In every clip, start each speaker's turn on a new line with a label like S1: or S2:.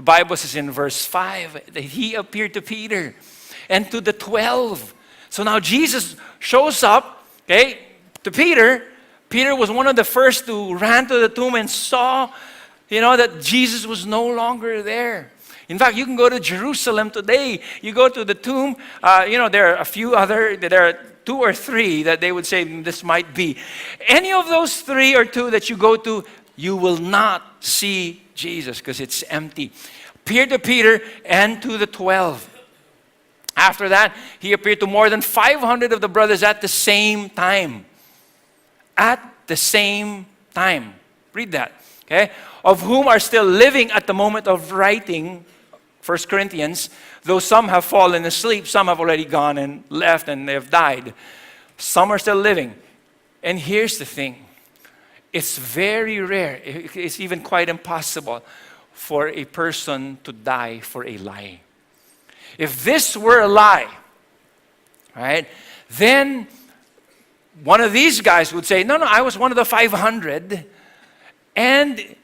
S1: Bible says in verse 5 that he appeared to Peter and to the 12. So now Jesus shows up, okay, to Peter. Peter was one of the first to run to the tomb and saw, that Jesus was no longer there. In fact, you can go to Jerusalem today. You go to the tomb. There are 2 or 3 that they would say this might be. Any of those 3 or 2 that you go to, you will not see Jesus because it's empty. Appeared to Peter and to the 12. After that, he appeared to more than 500 of the brothers at the same time. At the same time. Read that. Okay? Of whom are still living at the moment of writing 1 Corinthians, though some have fallen asleep, some have already gone and left and they have died. Some are still living. And here's the thing. It's very rare, it's even quite impossible for a person to die for a lie. If this were a lie, right, then one of these guys would say, no, I was one of the 500, and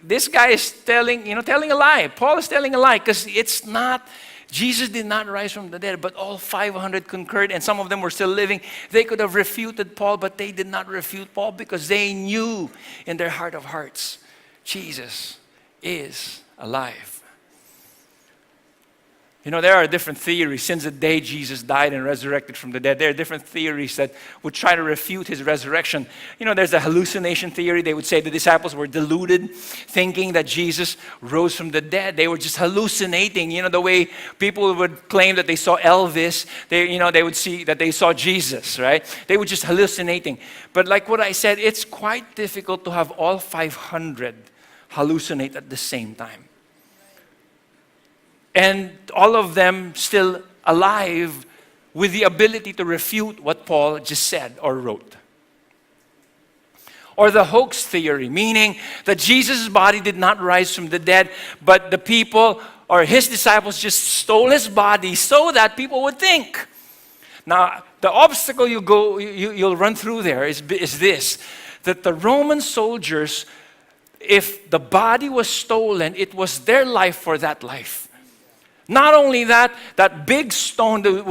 S1: this guy is telling a lie. Paul is telling a lie because it's not, Jesus did not rise from the dead, but all 500 concurred and some of them were still living. They could have refuted Paul, but they did not refute Paul because they knew in their heart of hearts, Jesus is alive. There are different theories. Since the day Jesus died and resurrected from the dead, there are different theories that would try to refute his resurrection. There's a hallucination theory. They would say the disciples were deluded, thinking that Jesus rose from the dead. They were just hallucinating. The way people would claim that they saw Elvis, they would see that they saw Jesus, right? They were just hallucinating. But like what I said, it's quite difficult to have all 500 hallucinate at the same time. And all of them still alive with the ability to refute what Paul just said or wrote. Or the hoax theory, meaning that Jesus' body did not rise from the dead, but the people or his disciples just stole his body so that people would think. Now, the obstacle you'll run through there is this, that the Roman soldiers, if the body was stolen, it was their life for that life. Not only that, that big stone it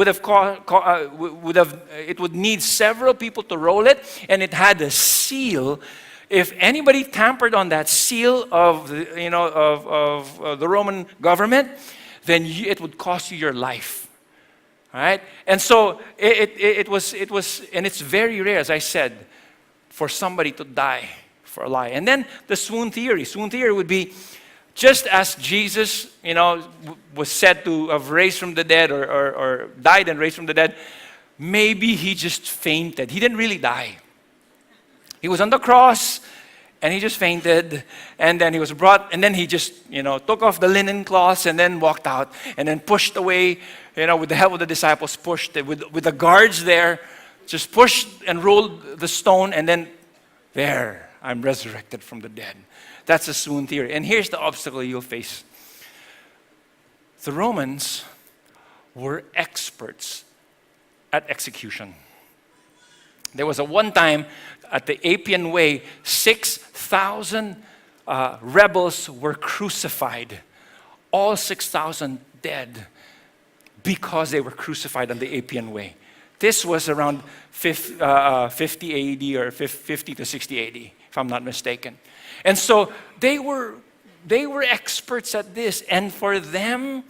S1: would need several people to roll it, and it had a seal. If anybody tampered on that seal of the Roman government, then it would cost you your life. All right, and so it was, and it's very rare, as I said, for somebody to die for a lie. And then the swoon theory. Swoon theory would be, just as Jesus, was said to have raised from the dead or died and raised from the dead, maybe he just fainted. He didn't really die. He was on the cross and he just fainted, and then he was brought, and then he just, took off the linen cloths and then walked out and then pushed away, with the help of the disciples, pushed it, with the guards there, just pushed and rolled the stone, and then there, I'm resurrected from the dead. That's a swoon theory. And here's the obstacle you'll face. The Romans were experts at execution. There was a one time at the Appian Way, 6,000 rebels were crucified. All 6,000 dead because they were crucified on the Appian Way. This was around 50 AD or 50 to 60 AD, if I'm not mistaken. And so they were experts at this. And for them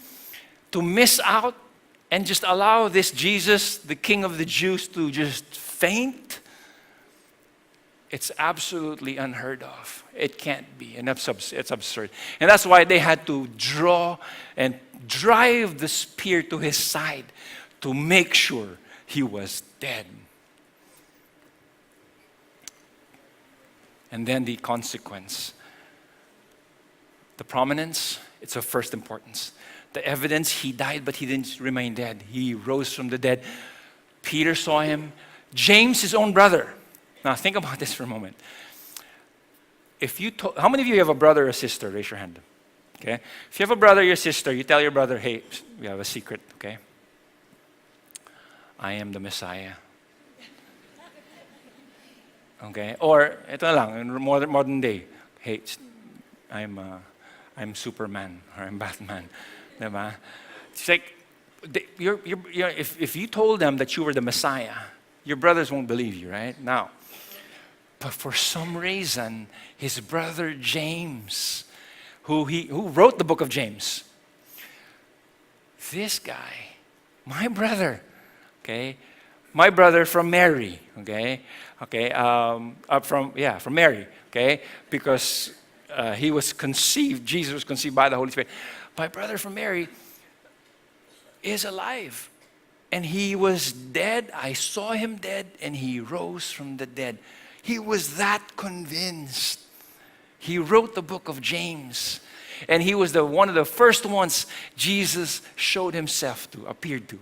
S1: to miss out and just allow this Jesus, the King of the Jews, to just faint, it's absolutely unheard of. It can't be. And it's absurd. And that's why they had to draw and drive the spear to his side to make sure he was dead. And then the consequence. The prominence, it's of first importance. The evidence, he died, but he didn't remain dead. He rose from the dead. Peter saw him. James, his own brother. Now think about this for a moment. How many of you have a brother or sister? Raise your hand. Okay. If you have a brother or your sister, you tell your brother, hey, we have a secret, okay? I am the Messiah. Okay? Or, ito na lang, in modern day, hey, I'm I'm Superman or I'm Batman. Diba? It's like, if you told them that you were the Messiah, your brothers won't believe you, right? Now, but for some reason, his brother James, who wrote the book of James, this guy, my brother, okay, my brother from Mary, okay, from Mary, okay, because he was conceived, Jesus was conceived by the Holy Spirit. My brother from Mary is alive. And he was dead. I saw him dead, and he rose from the dead. He was that convinced. He wrote the book of James. And he was one of the first ones Jesus showed himself to, appeared to.